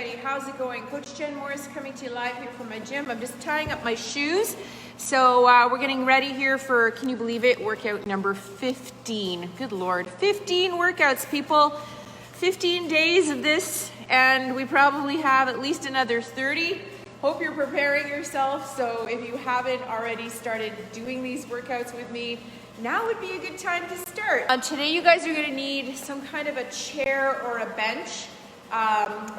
everybody. How's it going? Coach Jen Morris coming to you live here from my gym. I'm just tying up my shoes. So we're getting ready here for, can you believe it, workout number 15. Good Lord, 15 workouts, people. 15 days of this, and we probably have at least another 30. Hope you're preparing yourself. So if you haven't already started doing these workouts with me, now would be a good time to start. Today you guys are gonna need some kind of a chair or a bench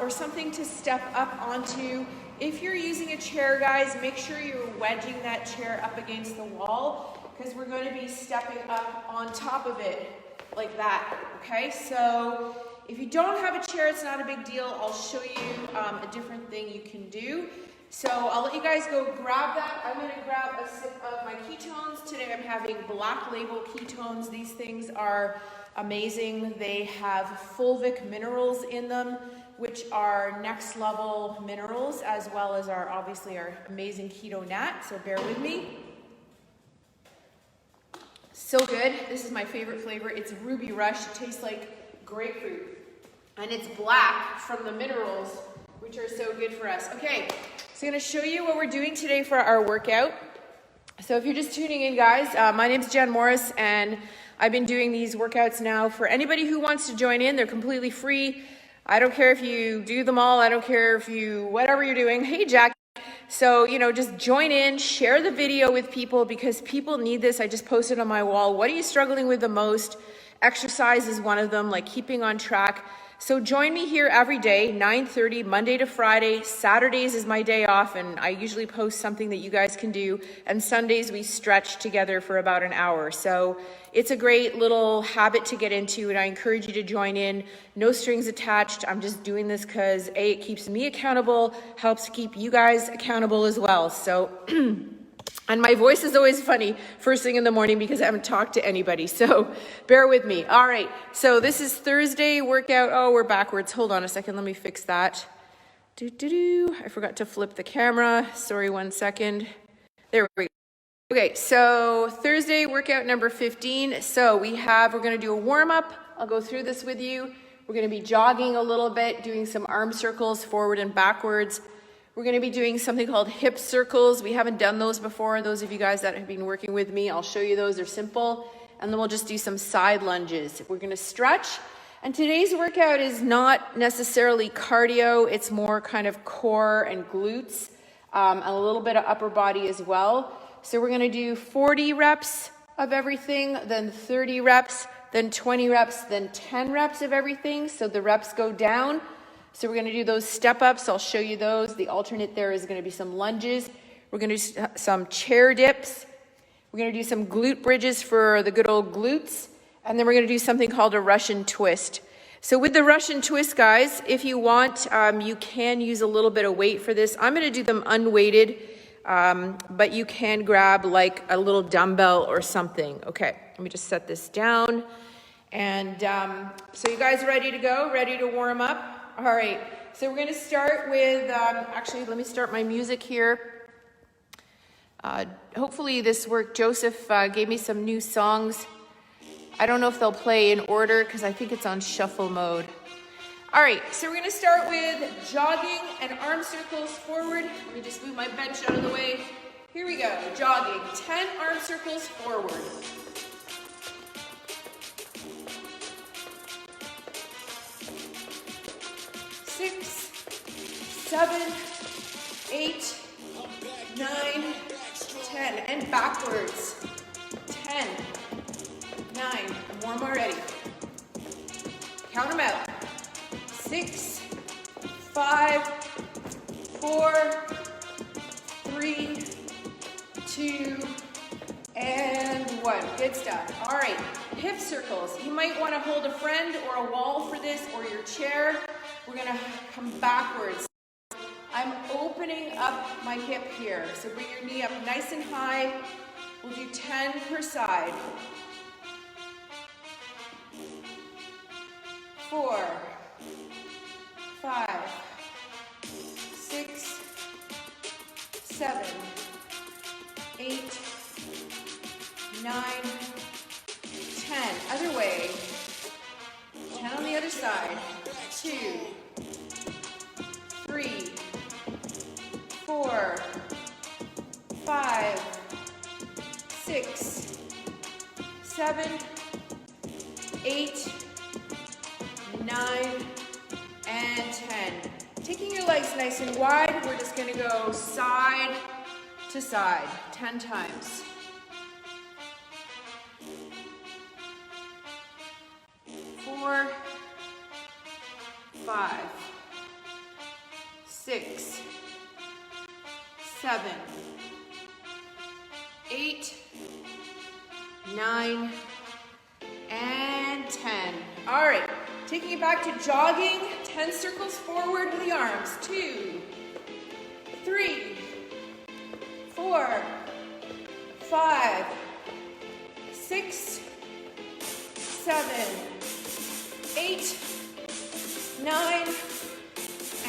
or something to step up onto. If you're using a chair, guys, make sure you're wedging that chair up against the wall because we're going to be stepping up on top of it like that, okay? So if you don't have a chair, it's not a big deal. I'll show you a different thing you can do. So I'll let you guys go grab that. I'm gonna grab a sip of my ketones. Today I'm having Black Label ketones. These things are amazing. They have fulvic minerals in them, which are next level minerals, as well as obviously our amazing keto nat. So bear with me. So good. This is my favorite flavor. It's Ruby Rush. It tastes like grapefruit. And it's black from the minerals, which are so good for us. Okay. So I'm going to show you what we're doing today for our workout. So if you're just tuning in, guys, my name's Jen Morris, and I've been doing these workouts now for anybody who wants to join in. They're completely free. I don't care if you do them all. I don't care if you, whatever you're doing. Hey, Jack. So, just join in, share the video with people because people need this. I just posted on my wall. What are you struggling with the most? Exercise is one of them, like keeping on track. So join me here every day, 9:30, Monday to Friday. Saturdays is my day off, and I usually post something that you guys can do. And Sundays we stretch together for about an hour. So it's a great little habit to get into, and I encourage you to join in. No strings attached. I'm just doing this because A, it keeps me accountable, helps keep you guys accountable as well. So and my voice is always funny first thing in the morning because I haven't talked to anybody. So bear with me. All right. So this is Thursday workout. Oh, we're backwards. Hold on a second. Let me fix that. I forgot to flip the camera. Sorry, 1 second. There we go. Okay. So Thursday workout number 15. So we're going to do a warm up. I'll go through this with you. We're going to be jogging a little bit, doing some arm circles forward and backwards. We're going to be doing something called hip circles. We haven't done those before. Those of you guys that have been working with me, I'll show you those. They're simple. And then we'll just do some side lunges. We're going to stretch. And today's workout is not necessarily cardio. It's more kind of core and glutes, and a little bit of upper body as well. So we're going to do 40 reps of everything, then 30 reps, then 20 reps, then 10 reps of everything. So the reps go down. So we're going to do those step ups. I'll show you those. The alternate there is going to be some lunges. We're going to do some chair dips. We're going to do some glute bridges for the good old glutes. And then we're going to do something called a Russian twist. So with the Russian twist, guys, if you want, you can use a little bit of weight for this. I'm going to do them unweighted, but you can grab like a little dumbbell or something. Okay, let me just set this down. And so you guys ready to go? Ready to warm up? All right, so we're going to start with, actually, let me start my music here. Hopefully this worked. Joseph gave me some new songs. I don't know if they'll play in order because I think it's on shuffle mode. All right, so we're going to start with jogging and arm circles forward. Let me just move my bench out of the way. Here we go, jogging, 10 arm circles forward. 6, 7, 8, 9, 10, and backwards. 10, 9, and warm already. Count them out. 6, 5, 4, 3, 2, and 1. Good stuff. All right, hip circles. You might want to hold a friend or a wall for this, or your chair. We're going to come backwards. I'm opening up my hip here. So bring your knee up nice and high. We'll do 10 per side. 4, 5, 6, 7, 8, 9, 10. Other way. 10 on the other side. 2, 4, 5, 6, 7, 8, 9, and 10. Taking your legs nice and wide, we're just gonna go side to side 10 times. 4, 5, 6, 7, 8, 9, and 10. All right, taking it back to jogging, 10 circles forward with the arms. 2, 3, 4, 5, 6, 7, 8, 9,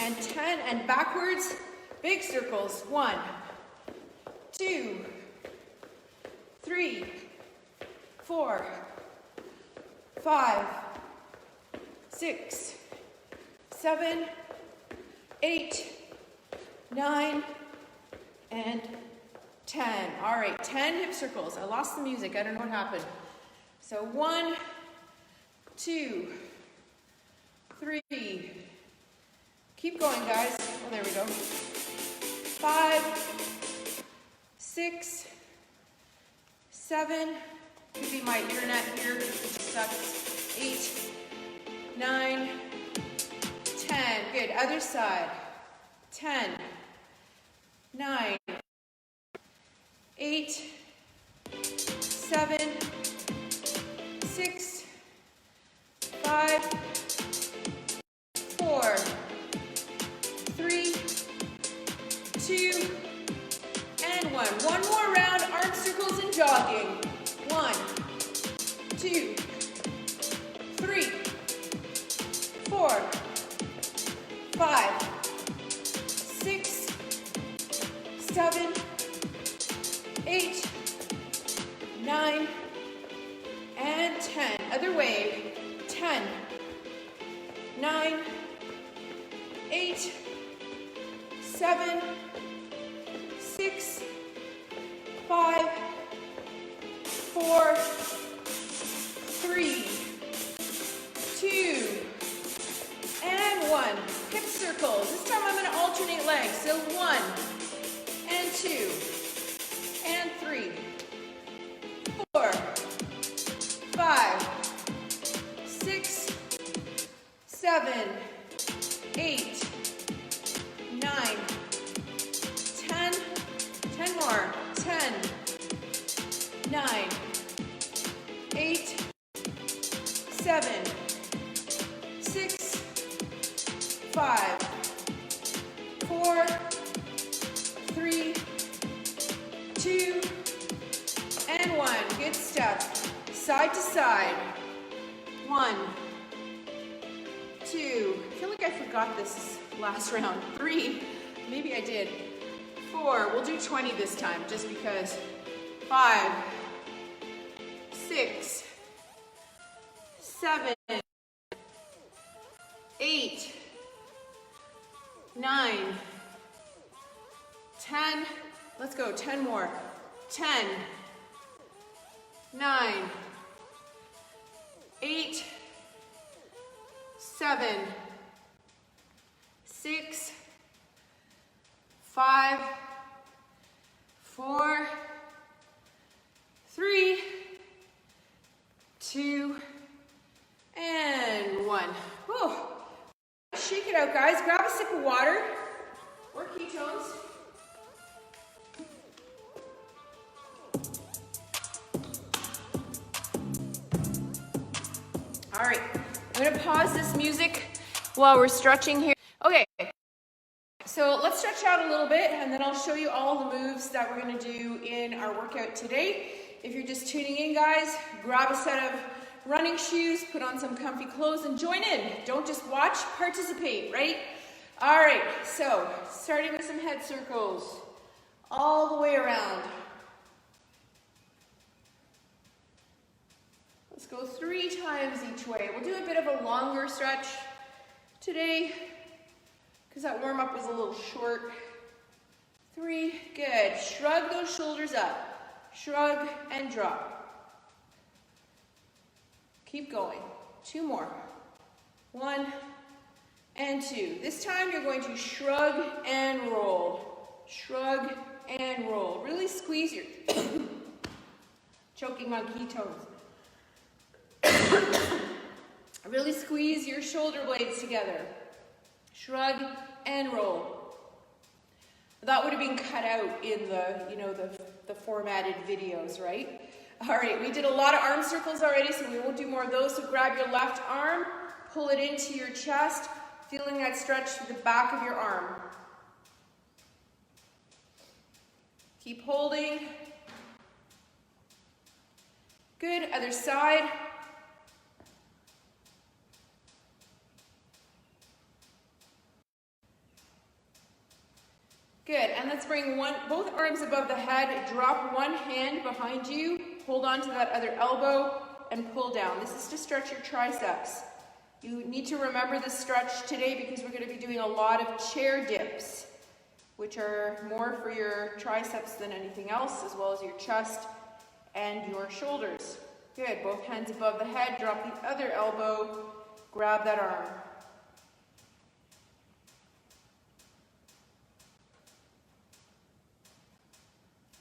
and 10. And backwards, big circles. 1, 2, 3, 4, 5, 6, 7, 8, 9, and 10. All right, 10 hip circles. I lost the music. I don't know what happened. So 1, 2, 3. Keep going, guys. Oh, there we go. 5, 6, 7. Could be my internet here. It sucks. 8, 9, 10. Good. Other side. 10, 9, 8, 7, 6, 5, 4, 3, 2, and 1. One more round, arm circles and jogging. 1, 2, 3, 4, 5, 6, 7, 8, 9, and 10. Other way. 10, 9, 8, 7, 6, 5, 4, 3, 2, and 1. Hip circles. This time I'm going to alternate legs. So 1 and 2 and 3, 4, 5, 6, 7, 8, 9, 10, 10 more, 10, 9, 8, 7, 6, 5, 4, 3, 2, and 1. Good stuff. Side to side. 1, 2. I feel like I forgot this last round. 3. Maybe I did. 4. We'll do 20 this time, just because. 5, 6, 7, 8, 9, 10. Let's go. 10 more. 10, 9, 8, 7, 6, 5, 4, 3, 2, and 1. Whew. Shake it out, guys. Grab a sip of water or ketones. All right, I'm gonna pause this music while we're stretching here. Okay, so let's stretch out a little bit and then I'll show you all the moves that we're gonna do in our workout today. If you're just tuning in, guys, grab a set of running shoes, put on some comfy clothes and join in. Don't just watch, participate, right? All right, so starting with some head circles all the way around. Let's go 3 times each way. We'll do a bit of a longer stretch today because that warm-up was a little short. 3, good. Shrug those shoulders up. Shrug and drop. Keep going. 2 more. 1 and 2. This time you're going to shrug and roll. Shrug and roll. Really squeeze your choking on ketones. Really squeeze your shoulder blades together. Shrug and roll. That would have been cut out in the formatted videos, right? All right, we did a lot of arm circles already, so we won't do more of those. So grab your left arm, pull it into your chest, feeling that stretch through the back of your arm. Keep holding. Good, other side. Good, and let's bring both arms above the head, drop one hand behind you, hold on to that other elbow, and pull down. This is to stretch your triceps. You need to remember this stretch today because we're going to be doing a lot of chair dips, which are more for your triceps than anything else, as well as your chest and your shoulders. Good, both hands above the head, drop the other elbow, grab that arm.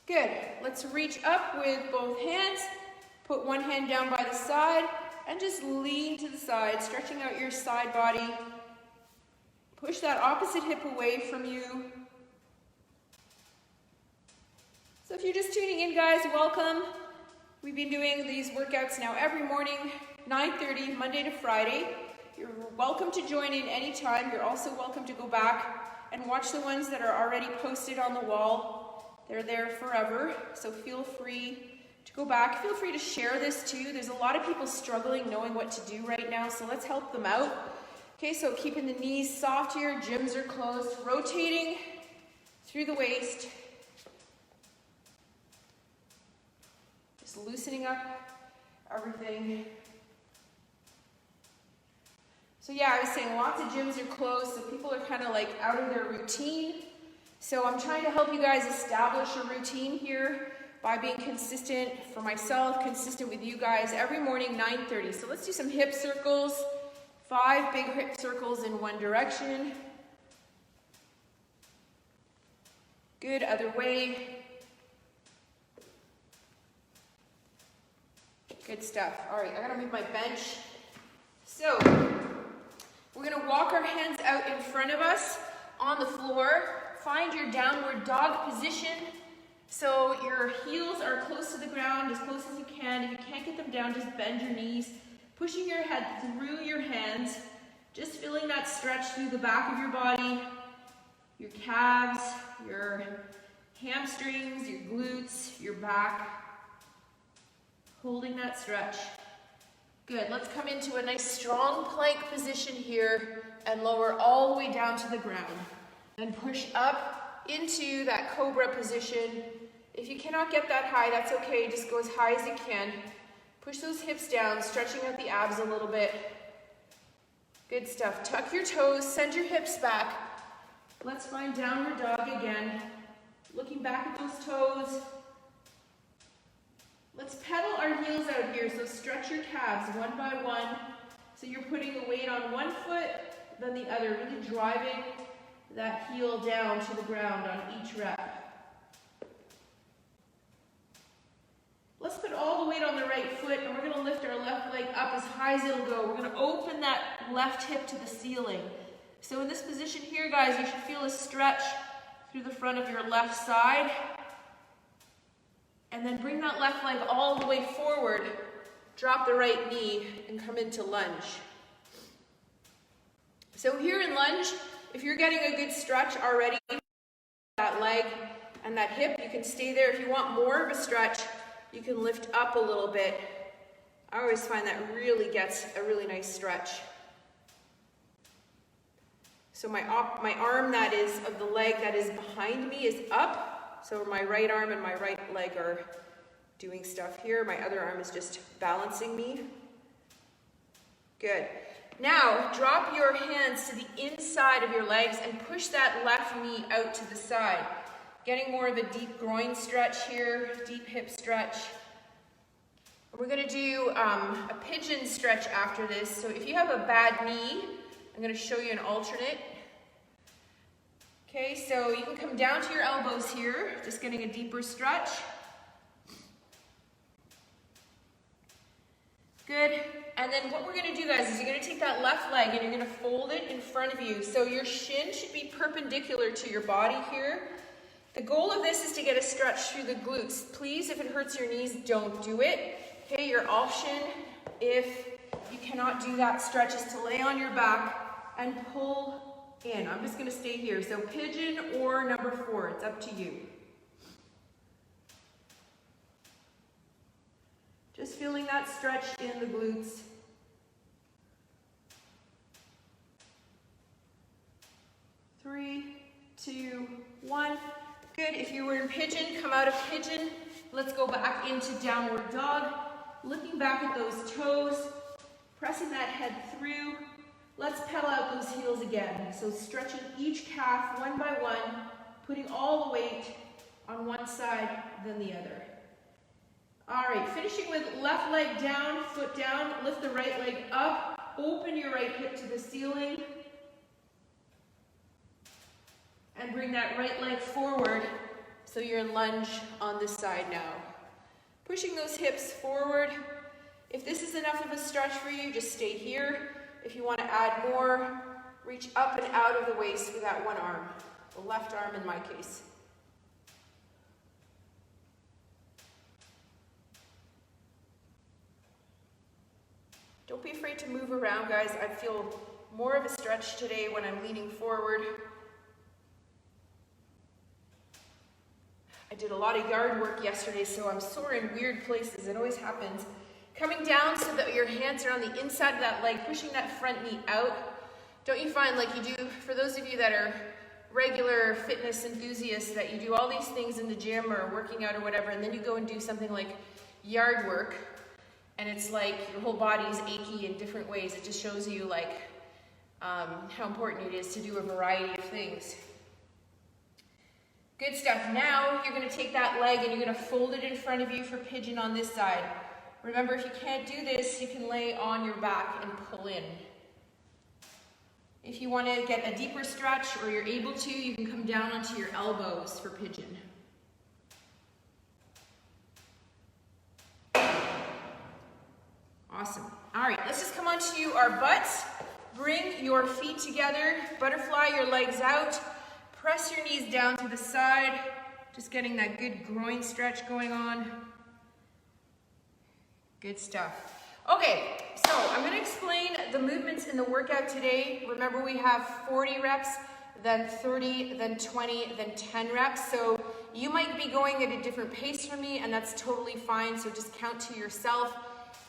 Good. Let's reach up with both hands. Put one hand down by the side and just lean to the side, stretching out your side body. Push that opposite hip away from you. So if you're just tuning in, guys, welcome. We've been doing these workouts now every morning, 9:30, Monday to Friday. You're welcome to join in anytime. You're also welcome to go back and watch the ones that are already posted on the wall. They're there forever, so feel free to go back. Feel free to share this too. There's a lot of people struggling knowing what to do right now, so let's help them out. Okay, so keeping the knees soft here, gyms are closed, rotating through the waist. Just loosening up everything. So yeah, I was saying lots of gyms are closed, so people are kind of like out of their routine. So I'm trying to help you guys establish a routine here by being consistent for myself, consistent with you guys every morning, 9:30. So let's do some hip circles. 5 big hip circles in one direction. Good, other way. Good stuff. All right, I gotta move my bench. So we're gonna walk our hands out in front of us on the floor. Find your downward dog position. So your heels are close to the ground, as close as you can. If you can't get them down, just bend your knees. Pushing your head through your hands. Just feeling that stretch through the back of your body. Your calves, your hamstrings, your glutes, your back. Holding that stretch. Good, let's come into a nice strong plank position here and lower all the way down to the ground. Then push up into that cobra position. If you cannot get that high, that's okay. Just go as high as you can. Push those hips down, stretching out the abs a little bit. Good stuff. Tuck your toes, send your hips back. Let's find downward dog again. Looking back at those toes. Let's pedal our heels out here. So stretch your calves one by one. So you're putting the weight on one foot, then the other, really driving that heel down to the ground on each rep. Let's put all the weight on the right foot, and we're going to lift our left leg up as high as it'll go. We're going to open that left hip to the ceiling. So in this position here, guys, you should feel a stretch through the front of your left side. And then bring that left leg all the way forward. Drop the right knee and come into lunge. So here in lunge, if you're getting a good stretch already, that leg and that hip, you can stay there. If you want more of a stretch, you can lift up a little bit. I always find that really gets a really nice stretch. So my arm that is of the leg that is behind me is up. So my right arm and my right leg are doing stuff here. My other arm is just balancing me. Good. Now, drop your hands to the inside of your legs and push that left knee out to the side. Getting more of a deep groin stretch here, deep hip stretch. We're gonna do a pigeon stretch after this. So if you have a bad knee, I'm gonna show you an alternate. Okay, so you can come down to your elbows here, just getting a deeper stretch. Good. And then what we're gonna do, guys, is you're gonna take that left leg and you're gonna fold it in front of you. So your shin should be perpendicular to your body here. The goal of this is to get a stretch through the glutes. Please, if it hurts your knees, don't do it. Okay, your option, if you cannot do that stretch, is to lay on your back and pull in. I'm just gonna stay here. So pigeon or number 4, it's up to you. Just feeling that stretch in the glutes. Three, 2, 1. Good. If you were in pigeon, come out of pigeon. Let's go back into downward dog. Looking back at those toes, pressing that head through. Let's pedal out those heels again. So stretching each calf one by one, putting all the weight on one side, then the other. All right, finishing with left leg down, foot down, lift the right leg up, open your right hip to the ceiling, and bring that right leg forward so you're in lunge on this side now. Pushing those hips forward. If this is enough of a stretch for you, just stay here. If you want to add more, reach up and out of the waist with that one arm, the left arm in my case. Don't be afraid to move around, guys. I feel more of a stretch today when I'm leaning forward. I did a lot of yard work yesterday, so I'm sore in weird places. It always happens. Coming down so that your hands are on the inside of that leg, pushing that front knee out. Don't you find, like you do, for those of you that are regular fitness enthusiasts, that you do all these things in the gym or working out or whatever, and then you go and do something like yard work, and it's like your whole body's achy in different ways. It just shows you like how important it is to do a variety of things. Good stuff. Now you're going to take that leg and you're going to fold it in front of you for pigeon on this side. Remember, if you can't do this, you can lay on your back and pull in. If you want to get a deeper stretch, or you're able to, you can come down onto your elbows for pigeon. Awesome. All right, let's just come onto our butts. Bring your feet together. Butterfly your legs out. Press your knees down to the side. Just getting that good groin stretch going on. Good stuff. Okay, so I'm going to explain the movements in the workout today. Remember, we have 40 reps, then 30, then 20, then 10 reps. So you might be going at a different pace from me, and that's totally fine. So just count to yourself.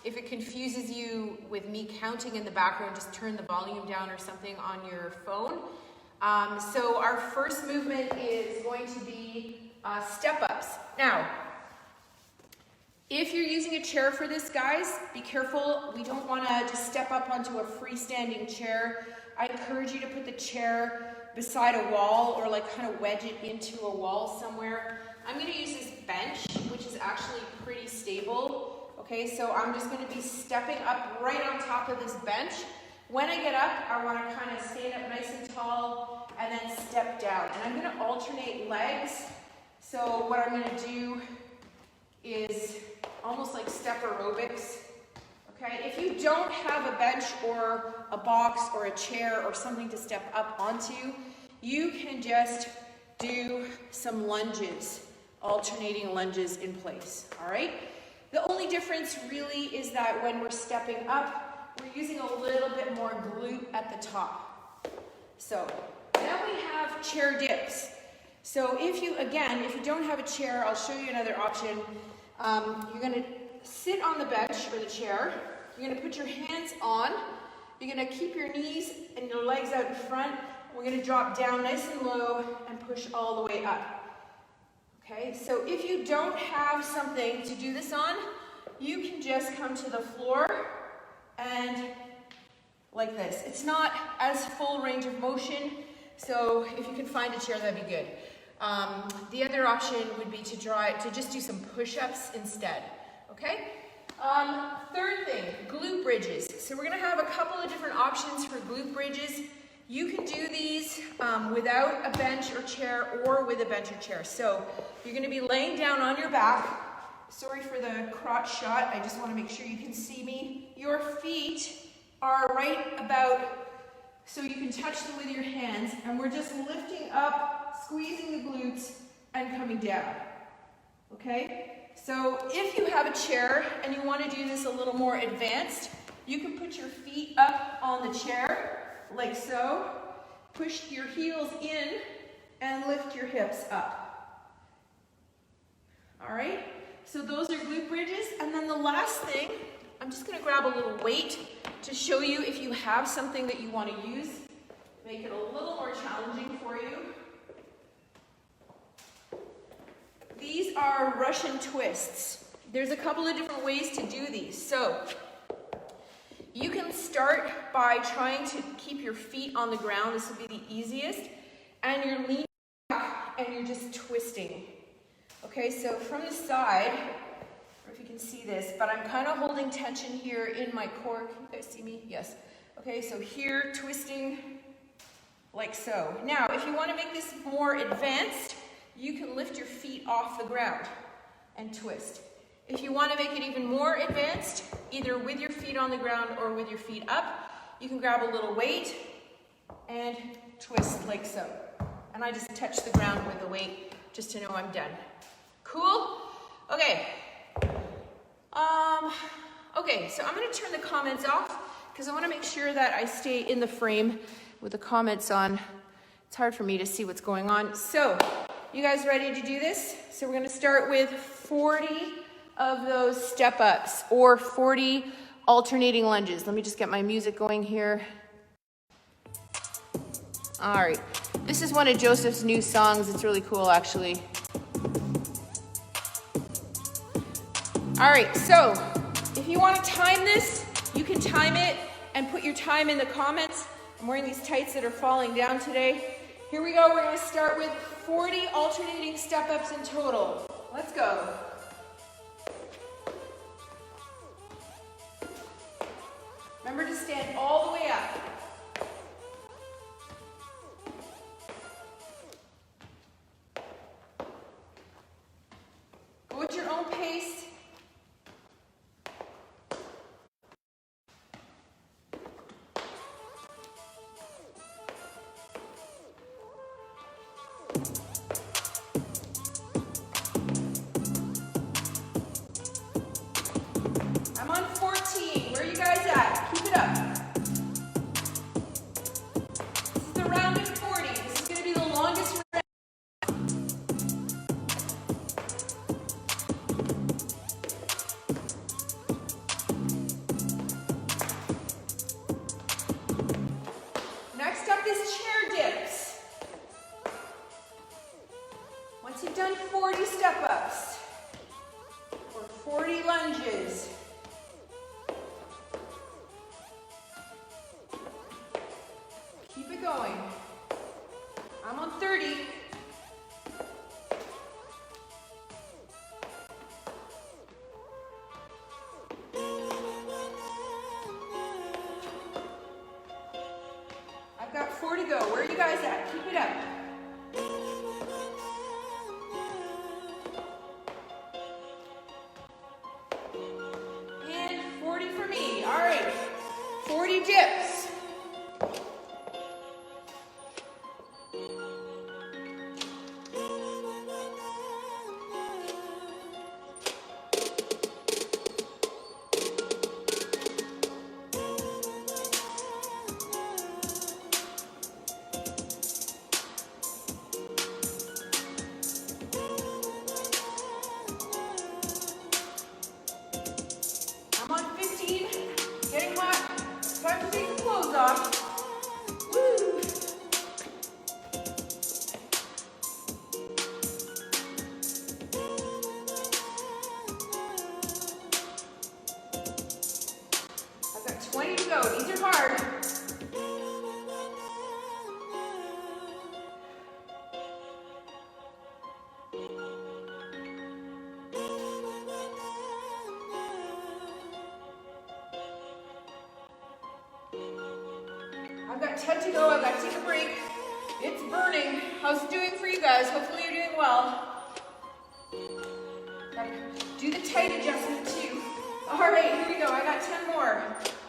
If it confuses you with me counting in the background, just turn the volume down or something on your phone. So our first movement is going to be step-ups. Now, if you're using a chair for this, guys, be careful. We don't want to just step up onto a freestanding chair. I encourage you to put the chair beside a wall or like kind of wedge it into a wall somewhere. I'm going to use this bench, which is actually pretty stable. Okay, so I'm just going to be stepping up right on top of this bench. When I get up, I want to kind of stand up nice and tall and then step down. And I'm going to alternate legs. So what I'm going to do is almost like step aerobics. Okay, if you don't have a bench or a box or a chair or something to step up onto, you can just do some lunges, alternating lunges in place. All right. The only difference really is that when we're stepping up, we're using a little bit more glute at the top. So now we have chair dips. So if you don't have a chair, I'll show you another option. You're going to sit on the bench or the chair. You're going to put your hands on. You're going to keep your knees and your legs out in front. We're going to drop down nice and low and push all the way up. Okay, so if you don't have something to do this on, you can just come to the floor and like this. It's not as full range of motion, so if you can find a chair, that'd be good. The other option would be to just do some push-ups instead, okay? Third thing, glute bridges. So we're gonna have a couple of different options for glute bridges. You can do these without a bench or chair or with a bench or chair. So you're gonna be laying down on your back. Sorry for the crotch shot, I just wanna make sure you can see me. Your feet are right about, so you can touch them with your hands, and we're just lifting up, squeezing the glutes, and coming down, okay? So if you have a chair and you wanna do this a little more advanced, you can put your feet up on the chair, like so. Push your heels in and lift your hips up. All right? So those are glute bridges. And then the last thing, I'm just gonna grab a little weight to show you if you have something that you wanna use, make it a little more challenging for you. These are Russian twists. There's a couple of different ways to do these. So you can start by trying to keep your feet on the ground. This will be the easiest. And you're leaning back and you're just twisting. Okay, so from the side, I don't know if you can see this, but I'm kind of holding tension here in my core. Can you guys see me? Yes. Okay, so here, twisting like so. Now, if you want to make this more advanced, you can lift your feet off the ground and twist. If you want to make it even more advanced, either with your feet on the ground or with your feet up, you can grab a little weight and twist like so. And I just touch the ground with the weight just to know I'm done. Cool? Okay. Okay, so I'm going to turn the comments off because I want to make sure that I stay in the frame with the comments on. It's hard for me to see what's going on. So, you guys ready to do this? So we're going to start with 40 of those step-ups or 40 alternating lunges. Let me just get my music going here. All right. This is one of Joseph's new songs. It's really cool, actually. All right, so if you want to time this, you can time it and put your time in the comments. I'm wearing these tights that are falling down today. Here we go. We're going to start with 40 alternating step-ups in total. Let's go. Remember to stand all the way up. Go at your own pace. I'm on 14. Where are you guys at? Keep it up. This is the round of 40. This is going to be the longest round. Next up is chair dips. Once you've done 40 step-ups or 40 lunges, keep it going. I'm on 30. I've got 4 to go. Where are you guys at? Keep it up. And 40 for me. All right. 40 dips. 10 to go. I've got to take a break. It's burning. How's it doing for you guys? Hopefully you're doing well. Gotta do the tight adjustment too. All right, here we go. I got 10 more.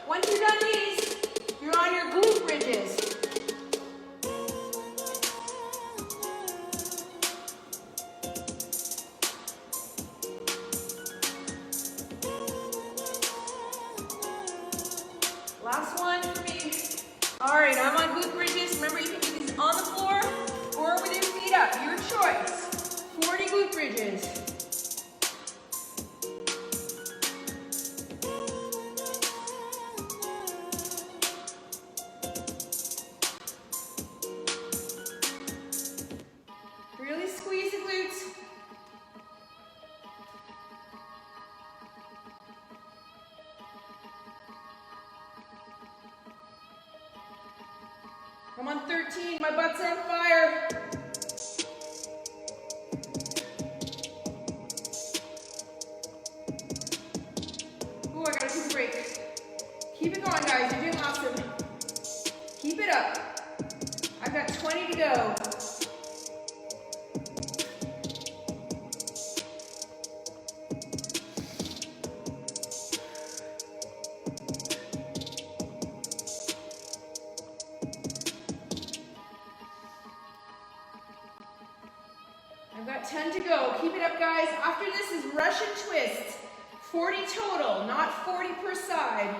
Once you're done these, you're on your glute bridges. Last one for me. All right, I'm on glute bridges. Remember, you can do these on the floor or with your feet up. Your choice. 40 glute bridges. Really squeeze the glutes. I'm on 13, my butt's on fire. Ooh, I gotta take a break. Keep it going, guys, you're doing awesome. Keep it up. I've got 20 to go. I've got 10 to go. Keep it up, guys. After this is Russian twist. 40 total, not 40 per side.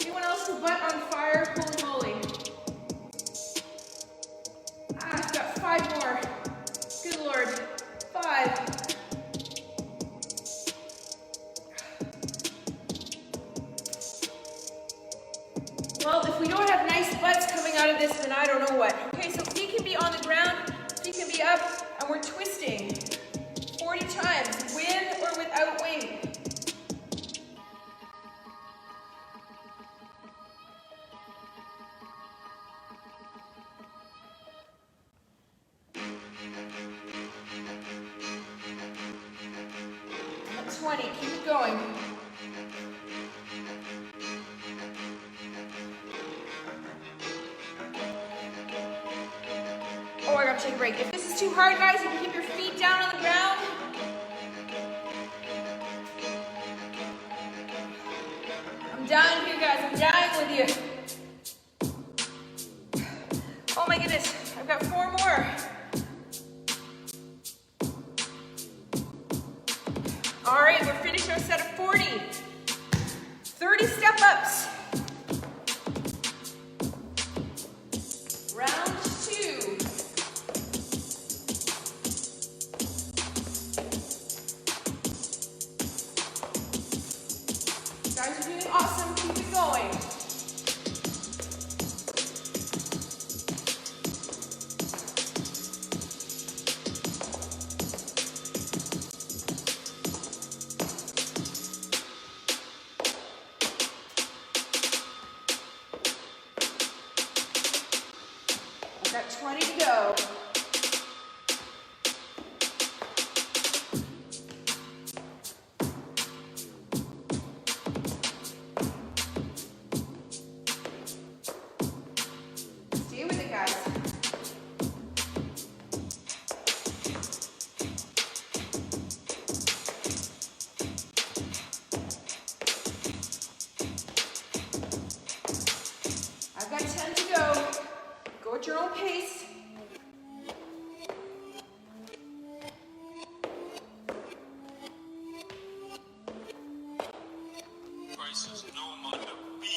Anyone else's butt on fire? Holy moly. I've got 5 more. Good Lord. 5. Well, if we don't have nice butts coming out of this, then I don't know what. Okay, so feet can be on the ground, feet can be up, and we're twisting 40 times, with or without weight. At 20, keep it going. Oh, I gotta take a break. If this is too hard, guys, you can keep your feet down on the ground. I'm dying here, guys. I'm dying with you. Oh my goodness. I've got 4 more. All right, we're finished our set of 40. 30 step-ups. Round 2. Guys are doing awesome. Keep it going. I've got 20 to go. Stay with it, guys. I've got 10 to go. Go at your own pace. Versus no man to be.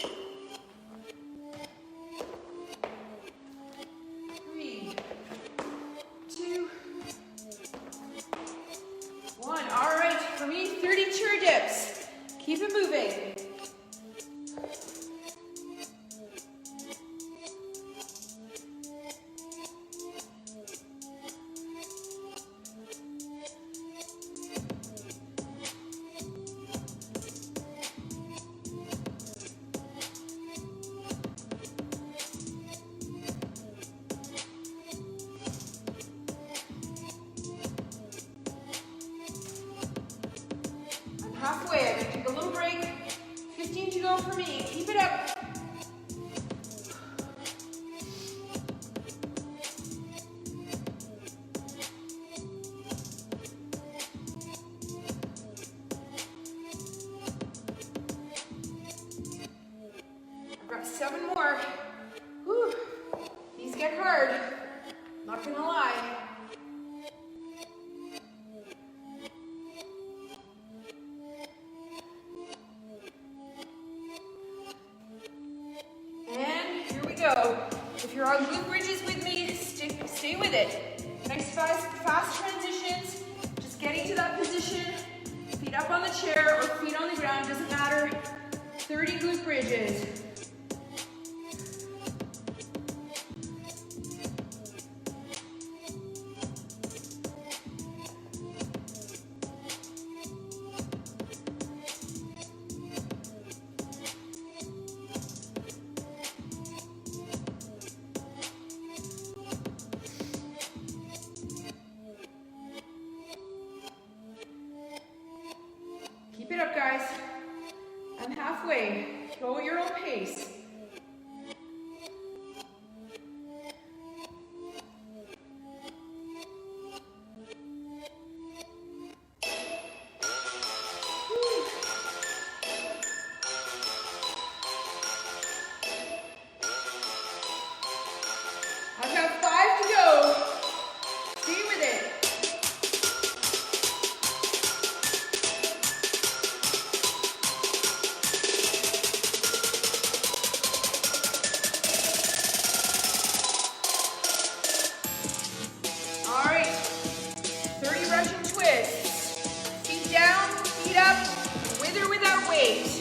3, 2, 1. All right, for me, 30 chair dips. Keep it moving. go for me. Keep it up. I've got 7 more. Whew. These get hard. Not gonna lie. Go. If you're on glute bridges with me, stay with it. Nice fast transitions. Just getting to that position. Feet up on the chair or feet on the ground, doesn't matter. 30 glute bridges. Keep it up, guys. I'm halfway. Go at your own pace. I've got 5 to go. Stay with it. All right, 30 Russian twists. Feet down, feet up, with or without weight.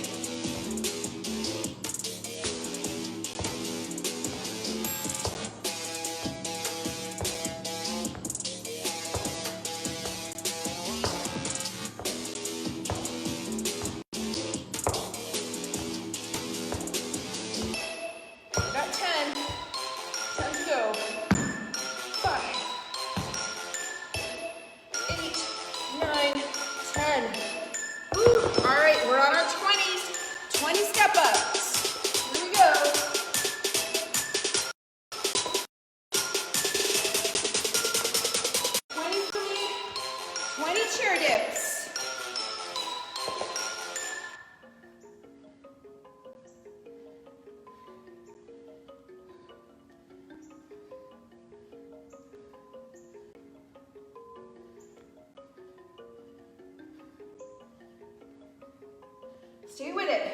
Got 10. 10 to go. 5, 8, 9, 10. Woo. All right, we're on our 20s. 20 step-ups. Here we go. 20 for me. 20 chair dips. Stay with it.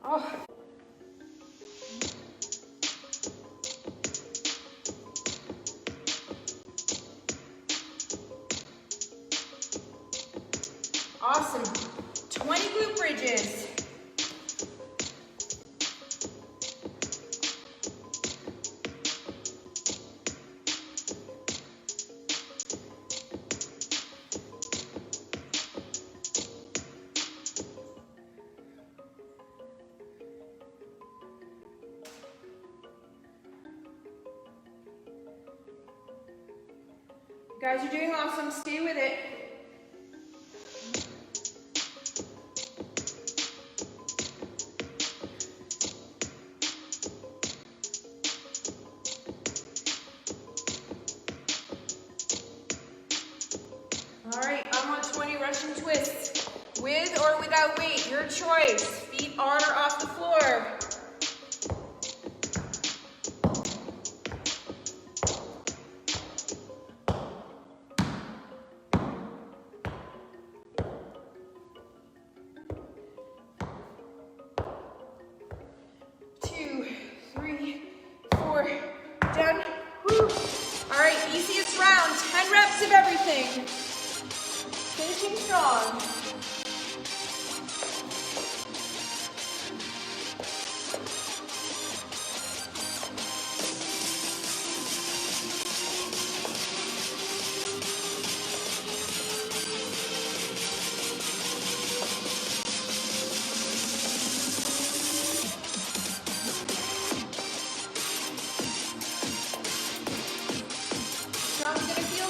Oh. Awesome. 20 glute bridges. Guys, you're doing awesome. Stay with it. All right, I'm on 20 Russian twists. With or without weight, your choice. Feet on or off the floor. Done. Woo. All right, easiest round. 10 reps of everything. Finishing strong.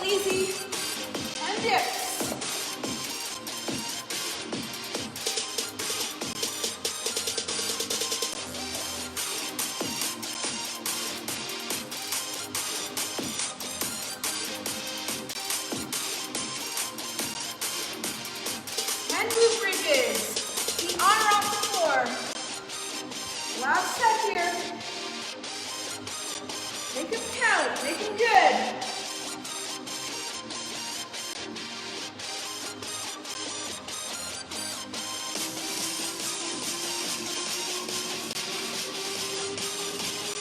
Easy. And dips. Last set here. Make them count, make them good.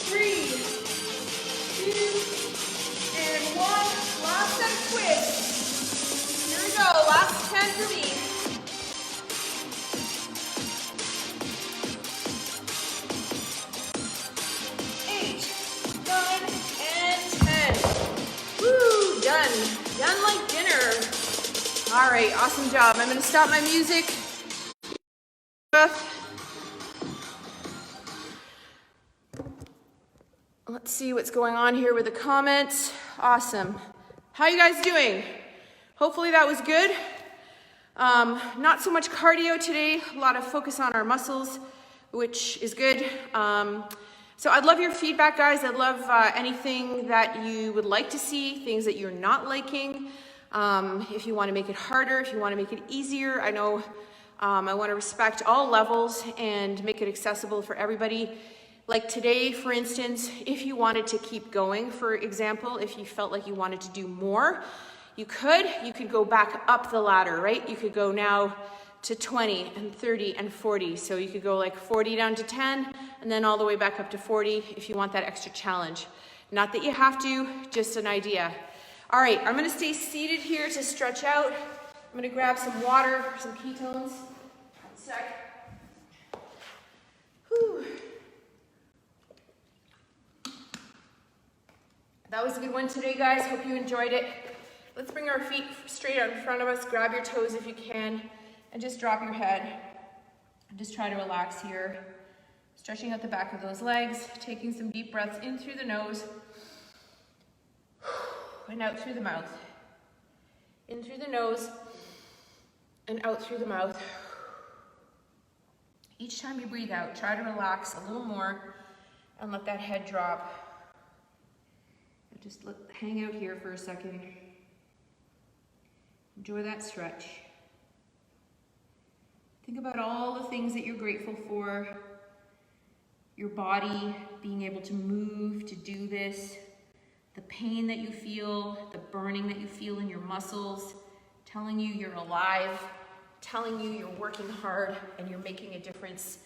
Three, two, and one. Last set of twists. Here we go, last 10 for me. 8, 9, and 10. Woo, done. Done like dinner. All right, awesome job. I'm gonna stop my music. Let's see what's going on here with the comments. Awesome. How you guys doing? Hopefully that was good. Not so much cardio today, a lot of focus on our muscles, which is good. So I'd love your feedback, guys. I'd love anything that you would like to see, things that you're not liking. If you want to make it harder, if you want to make it easier. I know I want to respect all levels and make it accessible for everybody. Like today, for instance, if you wanted to keep going, for example, if you felt like you wanted to do more, you could go back up the ladder, right? You could go now to 20 and 30 and 40. So you could go like 40 down to 10 and then all the way back up to 40 if you want that extra challenge. Not that you have to, just an idea. All right, I'm gonna stay seated here to stretch out. I'm gonna grab some water, some ketones. 1 sec. Whew. That was a good one today, guys. Hope you enjoyed it. Let's bring our feet straight out in front of us. Grab your toes if you can, and just drop your head. And just try to relax here. Stretching out the back of those legs, taking some deep breaths in through the nose, and out through the mouth. In through the nose, and out through the mouth. Each time you breathe out, try to relax a little more, and let that head drop. Just hang out here for a second. Enjoy that stretch. Think about all the things that you're grateful for. Your body being able to move, to do this. The pain that you feel, the burning that you feel in your muscles, telling you you're alive, telling you you're working hard and you're making a difference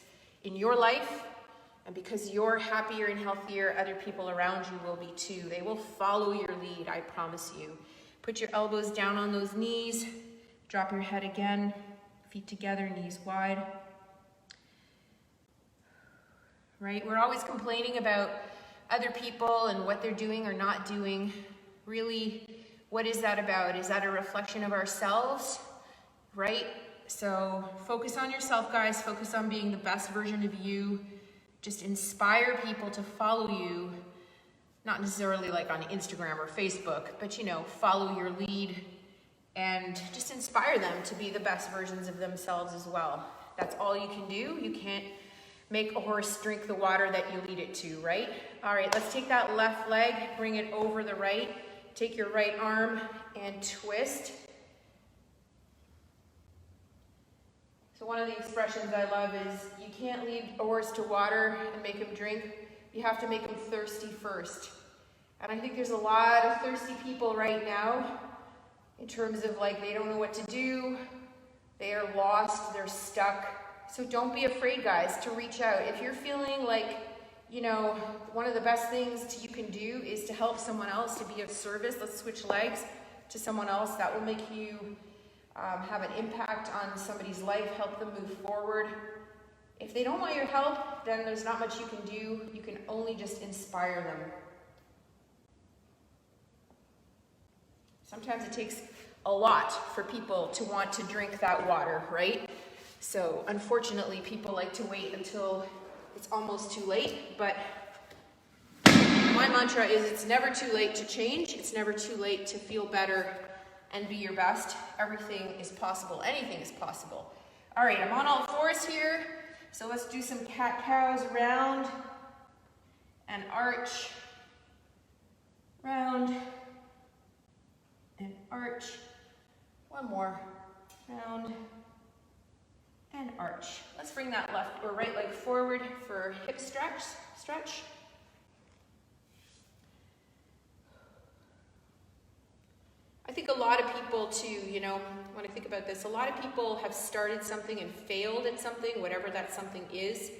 in your life. And because you're happier and healthier, other people around you will be too. They will follow your lead, I promise you. Put your elbows down on those knees. Drop your head again. Feet together, knees wide. Right? We're always complaining about other people and what they're doing or not doing. Really, what is that about? Is that a reflection of ourselves? Right? So focus on yourself, guys. Focus on being the best version of you. Just inspire people to follow you, not necessarily like on Instagram or Facebook, but follow your lead and just inspire them to be the best versions of themselves as well. That's all you can do. You can't make a horse drink the water that you lead it to, right? All right, let's take that left leg, bring it over the right. Take your right arm and twist. So one of the expressions I love is, you can't lead a horse to water and make him drink. You have to make him thirsty first. And I think there's a lot of thirsty people right now in terms of they don't know what to do. They are lost, they're stuck. So don't be afraid, guys, to reach out. If you're feeling like, one of the best things you can do is to help someone else, to be of service. Let's switch legs to someone else. That will make you have an impact on somebody's life, help them move forward. If they don't want your help, then there's not much you can do. You can only just inspire them. Sometimes it takes a lot for people to want to drink that water, right? So unfortunately, people like to wait until it's almost too late, but my mantra is it's never too late to change. It's never too late to feel better and be your best. Everything is possible. Anything is possible. All right, I'm on all fours here. So let's do some cat-cows, round and arch, round and arch. One more, round and arch. Let's bring that left or right leg forward for hip stretch. I think a lot of people too, when I think about this, a lot of people have started something and failed at something, whatever that something is.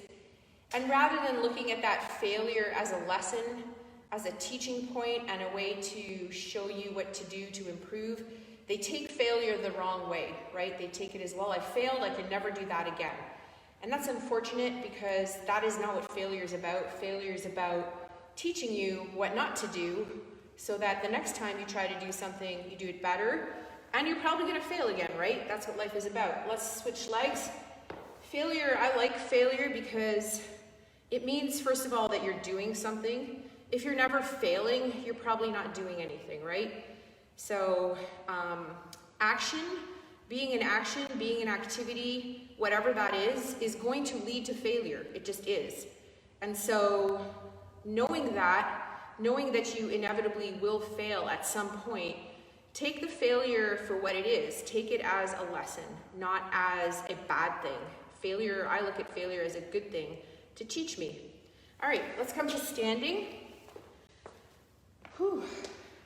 And rather than looking at that failure as a lesson, as a teaching point and a way to show you what to do to improve, they take failure the wrong way, right? They take it as, well, I failed, I can never do that again. And that's unfortunate because that is not what failure is about. Failure is about teaching you what not to do so that the next time you try to do something, you do it better, and you're probably gonna fail again, right? That's what life is about. Let's switch legs. Failure, I like failure because it means, first of all, that you're doing something. If you're never failing, you're probably not doing anything, right? So action, being in action, being in activity, whatever that is going to lead to failure. It just is. And so knowing that you inevitably will fail at some point, take the failure for what it is. Take it as a lesson, not as a bad thing. Failure, I look at failure as a good thing to teach me. All right, let's come to standing. Whew,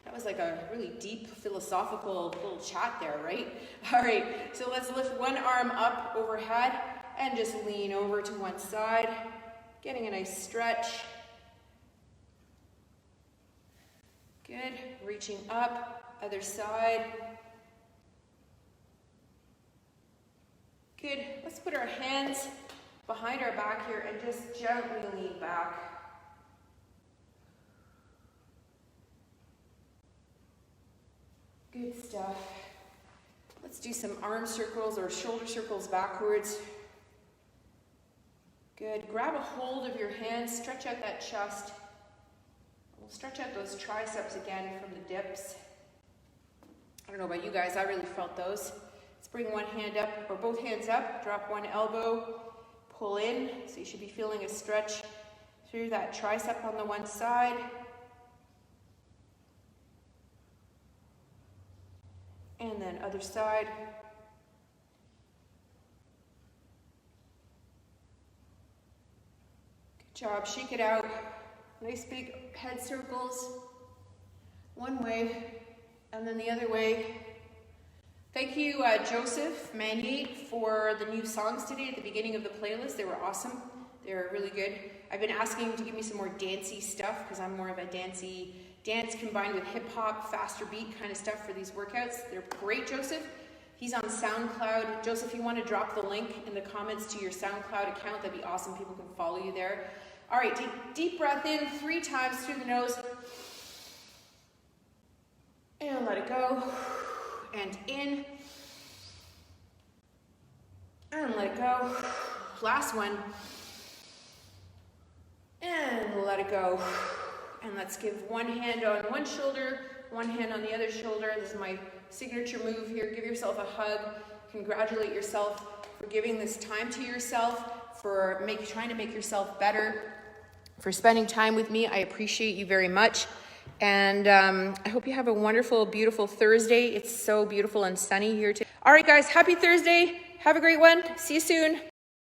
that was like a really deep philosophical little chat there, right? All right, so let's lift one arm up overhead and just lean over to one side, getting a nice stretch. Good, reaching up, other side. Good, let's put our hands behind our back here and just gently lean back. Good stuff. Let's do some arm circles or shoulder circles backwards. Good, grab a hold of your hands, stretch out that chest. We'll stretch out those triceps again from the dips. I don't know about you guys, I really felt those. Let's bring one hand up, or both hands up, drop one elbow, pull in. So you should be feeling a stretch through that tricep on the one side. And then other side. Good job, shake it out. Nice big head circles, one way, and then the other way. Thank you, Joseph Manier, for the new songs today at the beginning of the playlist. They were awesome. They were really good. I've been asking him to give me some more dancey stuff because I'm more of a dance combined with hip hop, faster beat kind of stuff for these workouts. They're great, Joseph. He's on SoundCloud. Joseph, if you want to drop the link in the comments to your SoundCloud account, that'd be awesome. People can follow you there. All right, deep breath in 3 times through the nose. And let it go. And in. And let it go. Last one. And let it go. And let's give one hand on one shoulder, one hand on the other shoulder. This is my signature move here. Give yourself a hug. Congratulate yourself for giving this time to yourself, for trying to make yourself better, for spending time with me. I appreciate you very much. And I hope you have a wonderful, beautiful Thursday. It's so beautiful and sunny here today. All right, guys, happy Thursday. Have a great one. See you soon.